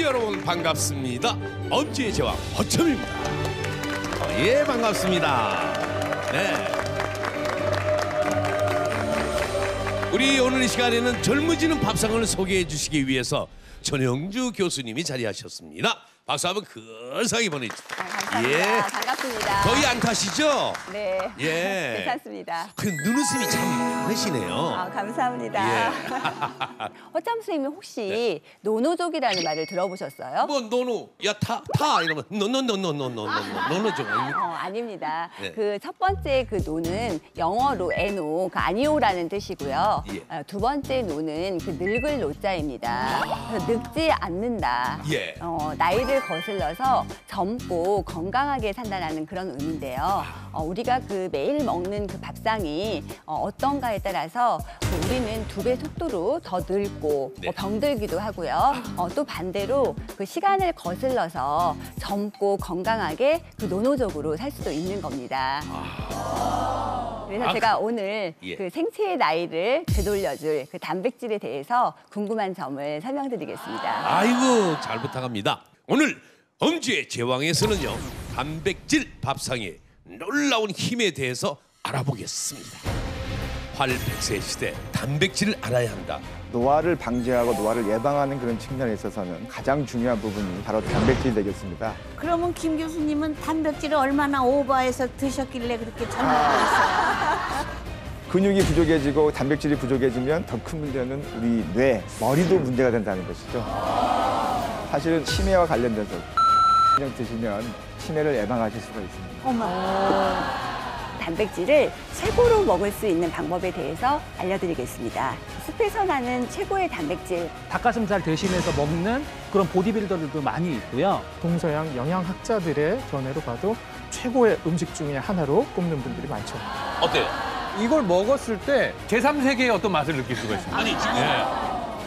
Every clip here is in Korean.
여러분 반갑습니다. 엄지의 제왕 허첨입니다. 예, 반갑습니다. 네. 우리 오늘 이 시간에는 젊어지는 밥상을 소개해 주시기 위해서 전영주 교수님이 자리하셨습니다. 박수 한번 근사하게 보내주세요. 감사합니다. 예. 반갑습니다. 거의 안 타시죠? 네. 예. 괜찮습니다. 그 눈웃음이 참 많으시네요. 감사합니다. 예. 허참 선생님 혹시 노노족이라는 말을 들어보셨어요? 뭐 노노, 야 타 이러면 노노족 아닙니까? 아닙니다. 네. 그 첫 번째 그 노는 영어로 애노, 그 아니오라는 뜻이고요. 예. 두 번째 노는 그 늙을 노자입니다. 그래서 늙지 않는다. 예. 나이를 거슬러서 젊고 건강하게 산다는 그런 의미인데요. 우리가 그 매일 먹는 그 밥상이 어떤가에 따라서 우리는 2배 속도로 더 늙고 네. 병들기도 하고요. 또 반대로 그 시간을 거슬러서 젊고 건강하게 그 노노족으로 살 수도 있는 겁니다. 그래서 제가 오늘 예. 그 생체의 나이를 되돌려줄 그 단백질에 대해서 궁금한 점을 설명드리겠습니다. 아이고, 잘 부탁합니다. 오늘 엄지의 제왕에서는요, 단백질 밥상의 놀라운 힘에 대해서 알아보겠습니다. 활백세 시대 단백질을 알아야 한다. 노화를 방지하고 노화를 예방하는 그런 측면에 있어서는 가장 중요한 부분이 바로 단백질이 되겠습니다. 그러면 김 교수님은 단백질을 얼마나 오버해서 드셨길래 그렇게 젊어졌어요? 근육이 부족해지고 단백질이 부족해지면 더 큰 문제는 우리 뇌, 머리도 문제가 된다는 것이죠. 사실은 치매와 관련돼서 그냥 드시면 치매를 예방하실 수가 있습니다. 단백질을 최고로 먹을 수 있는 방법에 대해서 알려드리겠습니다. 숲에서 나는 최고의 단백질. 닭가슴살 대신해서 먹는 그런 보디빌더들도 많이 있고요. 동서양 영양학자들의 견해로 봐도 최고의 음식 중에 하나로 꼽는 분들이 많죠. 어때요? 이걸 먹었을 때 제3세계의 어떤 맛을 느낄 수가 있습니다. 아니, 지금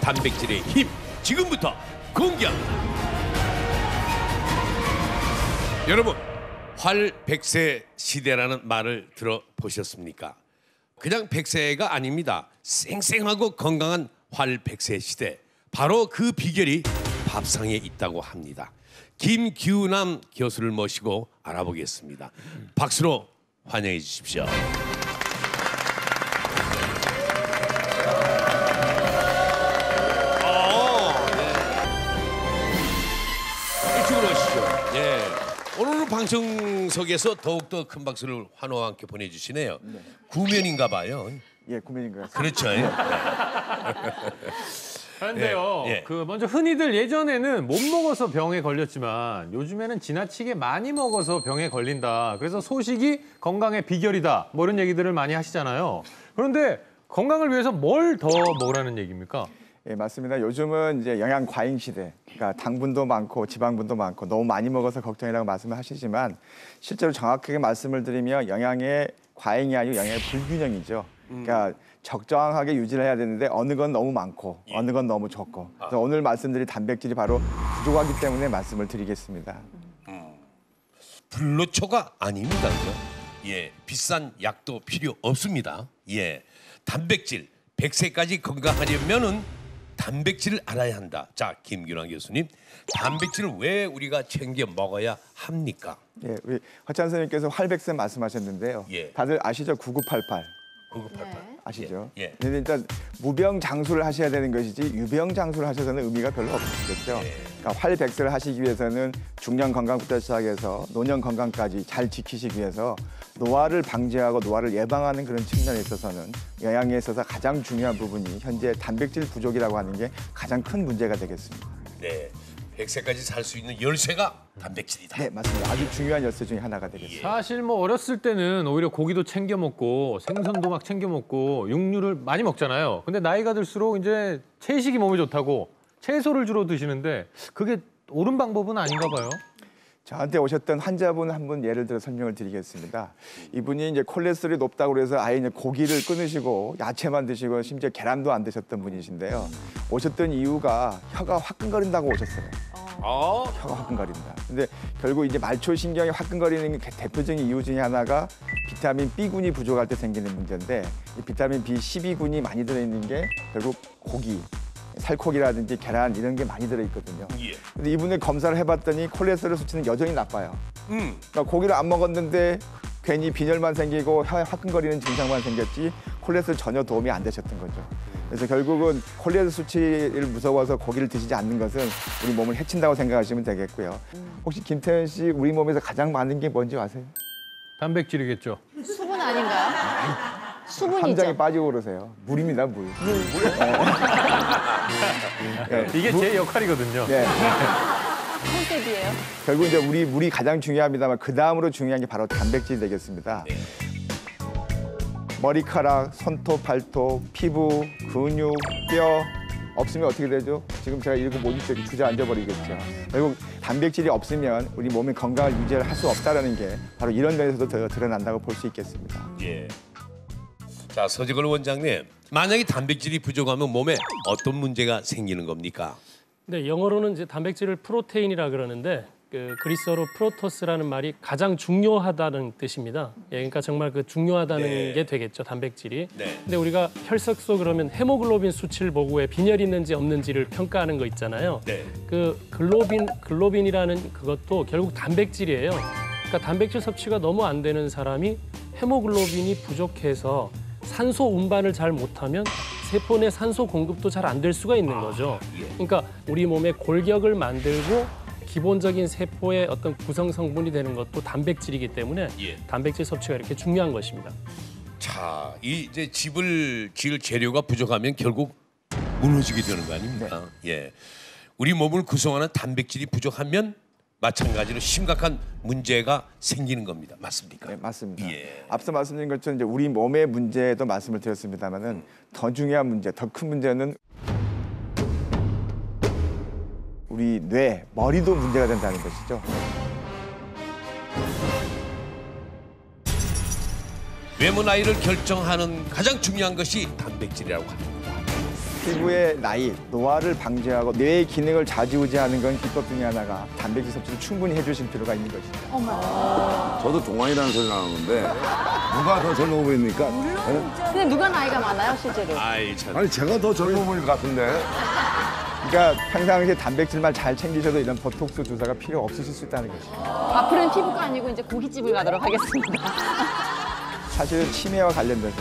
단백질의 힘 지금부터 공개합니다. 여러분, 활백세 시대라는 말을 들어보셨습니까? 그냥 백세가 아닙니다. 쌩쌩하고 건강한 활백세 시대. 바로 그 비결이 밥상에 있다고 합니다. 김규남 교수를 모시고 알아보겠습니다. 박수로 환영해 주십시오. 이쪽으로 오시죠. 예. 오늘 방송석에서 더욱더 큰 박수를 환호와 함께 보내주시네요. 구면인가 봐요. 예, 구면인 것 같습니다. 그렇죠. 예. 그런데요, 예. 그 먼저 흔히들 예전에는 못 먹어서 병에 걸렸지만 요즘에는 지나치게 많이 먹어서 병에 걸린다. 그래서 소식이 건강의 비결이다. 뭐 이런 얘기들을 많이 하시잖아요. 그런데 건강을 위해서 뭘 더 먹으라는 얘기입니까? 예, 맞습니다. 요즘은 이제 영양 과잉 시대, 그러니까 당분도 많고 지방분도 많고 너무 많이 먹어서 걱정이라고 말씀을 하시지만 실제로 정확하게 말씀을 드리면 영양의 과잉이 아니고 영양의 불균형이죠. 그러니까 적정하게 유지를 해야 되는데 어느 건 너무 많고 어느 건 너무 적고. 그래서 오늘 말씀드릴 단백질이 바로 부족하기 때문에 말씀을 드리겠습니다. 불로초가 아닙니다. 그죠? 예, 비싼 약도 필요 없습니다. 예, 단백질 100세까지 건강하려면은 단백질을 알아야 한다. 자, 김규남 교수님, 단백질을 왜 우리가 챙겨 먹어야 합니까? 예, 우리 허찬 선생님께서 활백세 말씀하셨는데요. 예. 다들 아시죠? 9988. 9988. 아시죠? 예, 예. 근데 일단 무병장수를 하셔야 되는 것이지 유병장수를 하셔서는 의미가 별로 없으시겠죠. 예. 그러니까 활백세를 하시기 위해서는 중년 건강부터 시작해서 노년 건강까지 잘 지키시기 위해서 노화를 방지하고 노화를 예방하는 그런 측면에 있어서는 영양에 있어서 가장 중요한 부분이 현재 단백질 부족이라고 하는 게 가장 큰 문제가 되겠습니다. 네, 100세까지 살 수 있는 열쇠가 단백질이다. 네, 맞습니다. 아주 중요한 열쇠 중에 하나가 되겠습니다. 사실 뭐 어렸을 때는 오히려 고기도 챙겨 먹고 생선도 막 챙겨 먹고 육류를 많이 먹잖아요. 근데 나이가 들수록 이제 채식이 몸에 좋다고 채소를 주로 드시는데 그게 옳은 방법은 아닌가 봐요. 저한테 오셨던 환자분 한 분 예를 들어 설명을 드리겠습니다. 이분이 이제 콜레스테롤이 높다고 그래서 아예 이제 고기를 끊으시고 야채만 드시고 심지어 계란도 안 드셨던 분이신데요. 오셨던 이유가 혀가 화끈거린다고 오셨어요. 혀가 화끈거린다. 근데 결국 이제 말초신경이 화끈거리는 대표적인 이유 중에 하나가 비타민 B군이 부족할 때 생기는 문제인데 이 비타민 B12군이 많이 들어있는 게 결국 고기, 살코기라든지 계란 이런 게 많이 들어있거든요. 예. 근데 이분의 검사를 해봤더니 콜레스테롤 수치는 여전히 나빠요. 그러니까 고기를 안 먹었는데 괜히 빈혈만 생기고 혀에 화끈거리는 증상만 생겼지 콜레스테롤 전혀 도움이 안 되셨던 거죠. 그래서 결국은 콜레스테롤 수치를 무서워서 고기를 드시지 않는 것은 우리 몸을 해친다고 생각하시면 되겠고요. 혹시 김태현 씨 우리 몸에서 가장 많은 게 뭔지 아세요? 단백질이겠죠. 수분 아닌가요? 수분이죠. 함장이 빠지고 그러세요. 물입니다, 물. 네. 이게 제 역할이거든요. 네. 컨셉이에요. 결국 이제 물이 가장 중요합니다만 그 다음으로 중요한 게 바로 단백질이 되겠습니다. 머리카락, 손톱, 발톱, 피부, 근육, 뼈 없으면 어떻게 되죠? 지금 제가 읽은 모든 쪽이 주저앉아 버리겠죠. 결국 단백질이 없으면 우리 몸의 건강을 유지할 수 없다는 게 바로 이런 면에서도 더 드러난다고 볼 수 있겠습니다. 예. 자, 서재걸 원장님, 만약에 단백질이 부족하면 몸에 어떤 문제가 생기는 겁니까? 네, 영어로는 이제 단백질을 프로테인이라 그러는데 그 그리스어로 프로토스라는 말이 가장 중요하다는 뜻입니다. 예, 그러니까 정말 그 중요하다는 네. 게 되겠죠, 단백질이. 네. 근데 우리가 혈색소 그러면 헤모글로빈 수치를 보고 왜 빈혈이 있는지 없는지를 평가하는 거 있잖아요. 네. 그 글로빈이라는 그것도 결국 단백질이에요. 그러니까 단백질 섭취가 너무 안 되는 사람이 헤모글로빈이 부족해서 산소 운반을 잘 못하면 세포 내 산소 공급도 잘 안 될 수가 있는 거죠. 그러니까 우리 몸에 골격을 만들고 기본적인 세포의 어떤 구성 성분이 되는 것도 단백질이기 때문에 예. 단백질 섭취가 이렇게 중요한 것입니다. 자, 이 이제 집을 지을 재료가 부족하면 결국 무너지게 되는 거 아닙니까? 예. 우리 몸을 구성하는 단백질이 부족하면 마찬가지로 심각한 문제가 생기는 겁니다. 맞습니까? 네, 맞습니다. 예. 앞서 말씀드린 것처럼 이제 우리 몸의 문제도 말씀을 드렸습니다만은 더 중요한 문제, 더 큰 문제는 우리 뇌, 머리도 문제가 된다는 것이죠. 외모 나이를 결정하는 가장 중요한 것이 단백질이라고 합니다. 피부의 나이, 노화를 방지하고 뇌의 기능을 좌지우지하는 건 기법 중에 하나가 단백질 섭취를 충분히 해주실 필요가 있는 것이죠. 저도 동안이라는 소리 나오는데 누가 더 젊어 보입니까? 근데 누가 나이가 많아요, 실제로? 아이 참. 아니 제가 더 젊어 보일 것 같은데. 그러니까 평상시에 단백질만 잘 챙기셔도 이런 보톡스 주사가 필요 없으실 수 있다는 것이죠. 앞으로는 피부과 아니고 이제 고깃집을 가도록 하겠습니다. 사실 치매와 관련돼서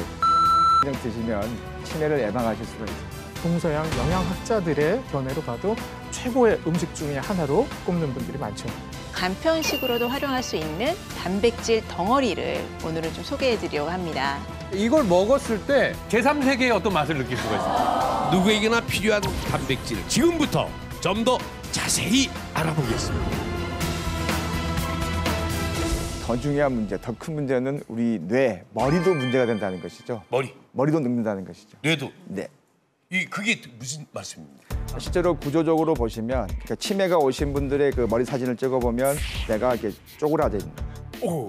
그냥 드시면 치매를 예방하실 수가 있습니다. 동서양 영양학자들의 견해로 봐도 최고의 음식 중에 하나로 꼽는 분들이 많죠. 간편식으로도 활용할 수 있는 단백질 덩어리를 오늘은 좀 소개해드리려고 합니다. 이걸 먹었을 때 제3세계의 어떤 맛을 느낄 수가 있습니다. 누구에게나 필요한 단백질 지금부터 좀 더 자세히 알아보겠습니다. 더 중요한 문제, 더 큰 문제는 우리 뇌, 머리도 문제가 된다는 것이죠. 머리도 늙는다는 것이죠. 뇌도. 네. 그게 무슨 말씀입니까? 실제로 구조적으로 보시면 그러니까 치매가 오신 분들의 그 머리 사진을 찍어보면 뇌가 이렇게 쪼그라져 있는 거예요.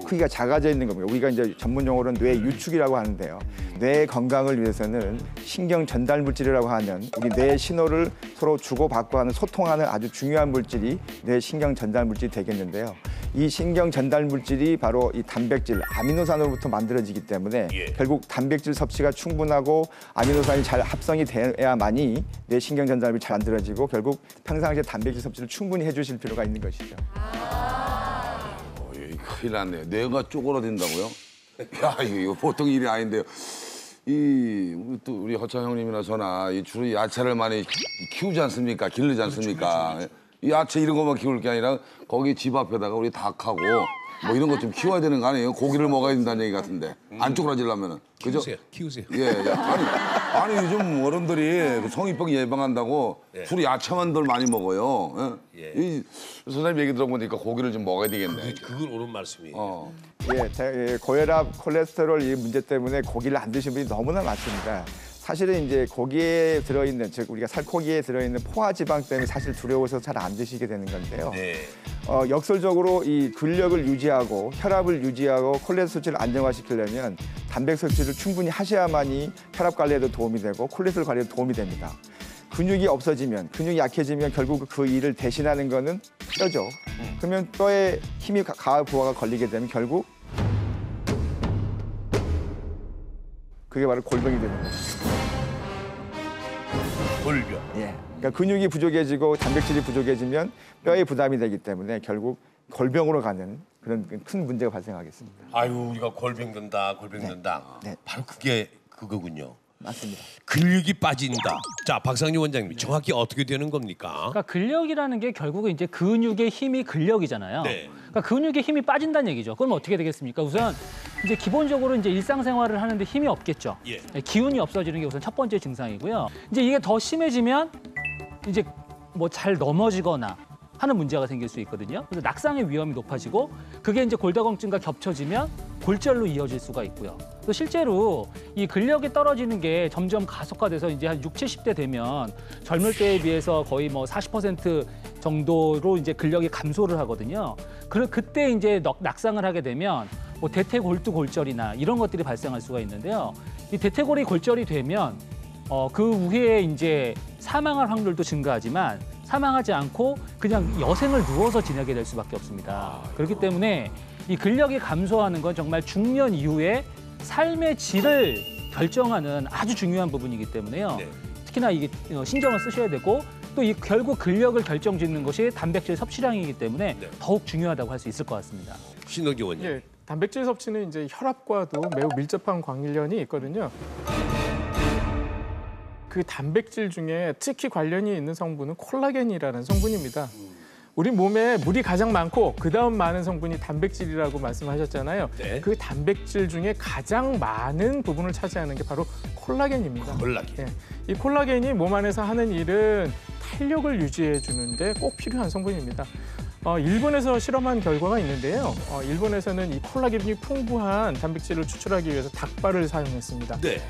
크기가 작아져 있는 겁니다. 우리가 이제 전문 용어로는 뇌 유축이라고 하는데요. 뇌 건강을 위해서는 신경 전달 물질이라고 하는 우리 뇌의 신호를 서로 주고받고 하는 소통하는 아주 중요한 물질이 뇌 신경 전달 물질이 되겠는데요. 이 신경 전달 물질이 바로 이 단백질, 아미노산으로부터 만들어지기 때문에 결국 단백질 섭취가 충분하고 아미노산이 잘 합성이 돼야만이 뇌 신경 전달이 잘 만들어지고 결국 평상시에 단백질 섭취를 충분히 해주실 필요가 있는 것이죠. 큰일 났네요. 뇌가 쪼그라든다고요? 야, 이거 보통 일이 아닌데요. 또 우리 허창 형님이나 저나 주로 야채를 많이 키우지 않습니까? 기르지 않습니까? 그렇죠. 이 야채 이런 것만 키울 게 아니라 거기 집 앞에다가 우리 닭하고 뭐 이런 것 좀 키워야 되는 거 아니에요? 고기를 먹어야 된다는 얘기 같은데 안 쪼그라지려면은 그죠? 키우세요. 예. 아니 요즘 어른들이 성인병 예방한다고 주로 야채만들 많이 먹어요. 예. 이 선생님 얘기 들어보니까 고기를 좀 먹어야 되겠네. 그건 옳은 말씀이에요. 고혈압, 콜레스테롤 이 문제 때문에 고기를 안 드시는 분이 너무나 많습니다. 사실은 이제 고기에 들어있는, 즉 우리가 살코기에 들어있는 포화 지방 때문에 사실 두려워서 잘 안 드시게 되는 건데요. 역설적으로 이 근력을 유지하고 혈압을 유지하고 콜레스테롤 수치를 안정화시키려면 단백 섭취를 충분히 하셔야만이 혈압 관리에도 도움이 되고 콜레스테롤 관리에도 도움이 됩니다. 근육이 없어지면, 근육이 약해지면 결국 그 일을 대신하는 거는 뼈죠. 그러면 뼈에 힘이 가하 부하가 걸리게 되면 결국 그게 바로 골병이 되는 거죠. 골병. 예. 그러니까 근육이 부족해지고 단백질이 부족해지면 뼈에 부담이 되기 때문에 결국 골병으로 가는 그런 큰 문제가 발생하겠습니다. 아유, 우리가 골병 든다. 네. 바로 그게 그거군요. 맞습니다. 근육이 빠진다. 자, 박상리 원장님, 정확히 어떻게 되는 겁니까? 그러니까 근력이라는 게 결국은 이제 근육의 힘이 근력이잖아요. 네. 그러니까 근육의 힘이 빠진다는 얘기죠. 그럼 어떻게 되겠습니까? 우선 이제 기본적으로 이제 일상생활을 하는데 힘이 없겠죠. 예. 기운이 없어지는 게 우선 첫 번째 증상이고요. 이제 이게 더 심해지면 이제 뭐 잘 넘어지거나 하는 문제가 생길 수 있거든요. 그래서 낙상의 위험이 높아지고 그게 이제 골다공증과 겹쳐지면 골절로 이어질 수가 있고요. 또 실제로 이 근력이 떨어지는 게 점점 가속화돼서 이제 한 60, 70대 되면 젊을 때에 비해서 거의 뭐 40% 정도로 이제 근력이 감소를 하거든요. 그때 이제 낙상을 하게 되면 뭐 대퇴골두골절이나 이런 것들이 발생할 수가 있는데요. 이 대퇴골이 골절이 되면 그 후에 이제 사망할 확률도 증가하지만 사망하지 않고 그냥 여생을 누워서 지내게 될 수밖에 없습니다. 그렇기 때문에 이 근력이 감소하는 건 정말 중년 이후에 삶의 질을 결정하는 아주 중요한 부분이기 때문에요. 네. 특히나 이게 신경을 쓰셔야 되고 또 이 결국 근력을 결정짓는 것이 단백질 섭취량이기 때문에 네. 더욱 중요하다고 할 수 있을 것 같습니다. 신동기 원장님. 예, 단백질 섭취는 이제 혈압과도 매우 밀접한 관련이 있거든요. 그 단백질 중에 특히 관련이 있는 성분은 콜라겐이라는 성분입니다. 우리 몸에 물이 가장 많고 그다음 많은 성분이 단백질이라고 말씀하셨잖아요. 네. 그 단백질 중에 가장 많은 부분을 차지하는 게 바로 콜라겐입니다. 콜라겐. 예, 이 콜라겐이 몸 안에서 하는 일은 탄력을 유지해 주는데 꼭 필요한 성분입니다. 일본에서 실험한 결과가 있는데요. 일본에서는 이 콜라겐이 풍부한 단백질을 추출하기 위해서 닭발을 사용했습니다. 네.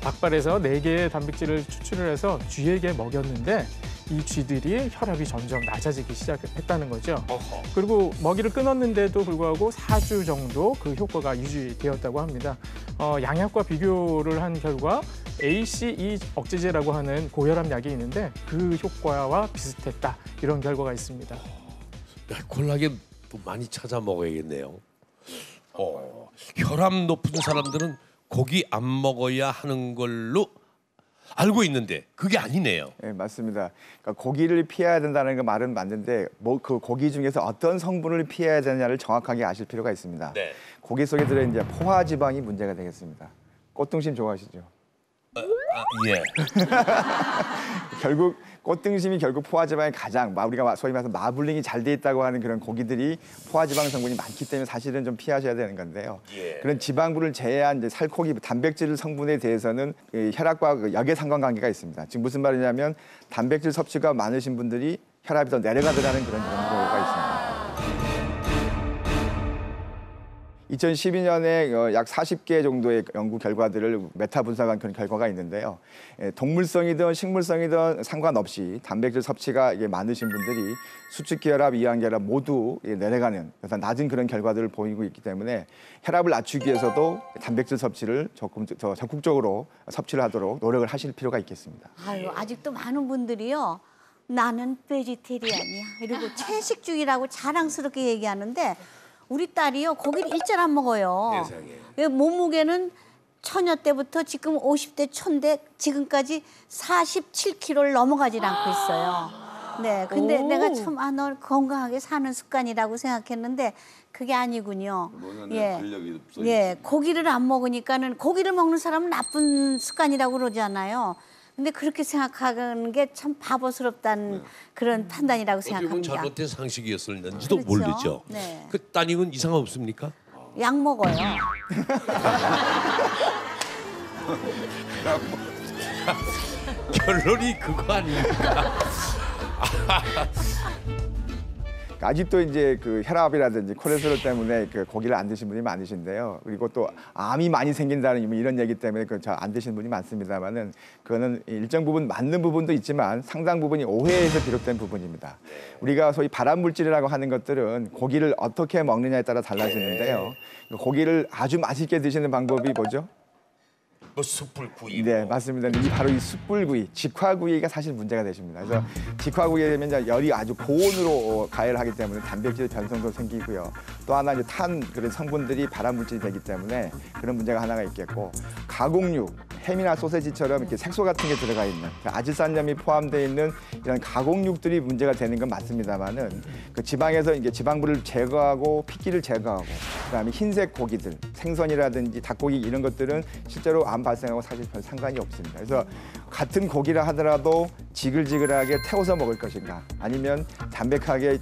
닭발에서 4개의 단백질을 추출을 해서 쥐에게 먹였는데 이 쥐들이 혈압이 점점 낮아지기 시작했다는 거죠. 어허. 그리고 먹이를 끊었는데도 불구하고 4주 정도 그 효과가 유지되었다고 합니다. 양약과 비교를 한 결과 ACE 억제제라고 하는 고혈압 약이 있는데 그 효과와 비슷했다. 이런 결과가 있습니다. 야, 콜라겐 또 많이 찾아 먹어야겠네요. 혈압 높은 사람들은 고기 안 먹어야 하는 걸로 알고 있는데 그게 아니네요. 네, 맞습니다. 그러니까 고기를 피해야 된다는 그 말은 맞는데 뭐 그 고기 중에서 어떤 성분을 피해야 되느냐를 정확하게 아실 필요가 있습니다. 네. 고기 속에 들어있는 이제 포화 지방이 문제가 되겠습니다. 꽃등심 좋아하시죠? 예. 결국 꽃등심이 결국 포화지방이 가장 우리가 소위 말해서 마블링이 잘 돼 있다고 하는 그런 고기들이 포화지방 성분이 많기 때문에 사실은 좀 피하셔야 되는 건데요. 예. 그런 지방분을 제외한 이제 살코기 단백질 성분에 대해서는 혈압과 역의 상관관계가 있습니다. 지금 무슨 말이냐면 단백질 섭취가 많으신 분들이 혈압이 더 내려가더라는 그런 연구가 있습니다. 2012년에 약 40개 정도의 연구 결과들을 메타 분석한 그런 결과가 있는데요. 동물성이든 식물성이든 상관없이 단백질 섭취가 많으신 분들이 수축 혈압, 이항 혈압 모두 내려가는 그래서 낮은 그런 결과들을 보이고 있기 때문에 혈압을 낮추기 위해서도 단백질 섭취를 조금 더 적극적으로 섭취를 하도록 노력을 하실 필요가 있겠습니다. 아유, 아직도 많은 분들이요. 나는 베지테리안이야. 이러고 채식주의라고 자랑스럽게 얘기하는데 우리 딸이요. 고기를 일절 안 먹어요. 세상에. 몸무게는 처녀 때부터 지금 50대 초인데 지금까지 47kg를 넘어가질 않고 있어요. 네, 근데 내가 참 너 건강하게 사는 습관이라고 생각했는데 그게 아니군요. 예, 고기를 안 먹으니까는 고기를 먹는 사람은 나쁜 습관이라고 그러잖아요. 근데 그렇게 생각하는 게 참 바보스럽다는 그런 판단이라고 어떻게 보면 생각합니다. 잘못된 상식이었을는지도 그렇죠. 모르죠. 네. 그 따님은 이상 없습니까? 약 먹어요. 결론이 그거 아닙니까? 아직도 이제 그 혈압이라든지 콜레스테롤 때문에 그 고기를 안 드신 분이 많으신데요. 그리고 또 암이 많이 생긴다는 이런 얘기 때문에 그 잘 안 드시는 분이 많습니다만은 그거는 일정 부분 맞는 부분도 있지만 상당 부분이 오해에서 비롯된 부분입니다. 우리가 소위 발암 물질이라고 하는 것들은 고기를 어떻게 먹느냐에 따라 달라지는데요. 고기를 아주 맛있게 드시는 방법이 뭐죠? 뭐 숯불구이. 네, 맞습니다. 바로 이 숯불구이, 직화구이가 사실 문제가 되십니다. 그래서 직화구이에 되면 이제 열이 아주 고온으로 가열을 하기 때문에 단백질 변성도 생기고요. 또 하나 이제 탄 그런 성분들이 발암 물질이 되기 때문에 그런 문제가 하나가 있겠고, 가공육, 햄이나 소세지처럼 이렇게 색소 같은 게 들어가 있는 아지산염이 포함되어 있는 이런 가공육들이 문제가 되는 건 맞습니다만은 그 지방에서 이제 지방부를 제거하고 핏기를 제거하고 그다음에 흰색 고기들 생선이라든지 닭고기 이런 것들은 실제로 안 발생하고 사실 별 상관이 없습니다. 그래서 같은 고기라 하더라도 지글지글하게 태워서 먹을 것인가 아니면 담백하게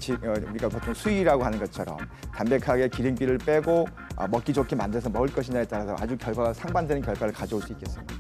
우리가 보통 수육이라고 하는 것처럼 담백하게 기름기를 빼고 먹기 좋게 만들어서 먹을 것이냐에 따라서 아주 결과가 상반되는 결과를 가져올 수 있겠습니다.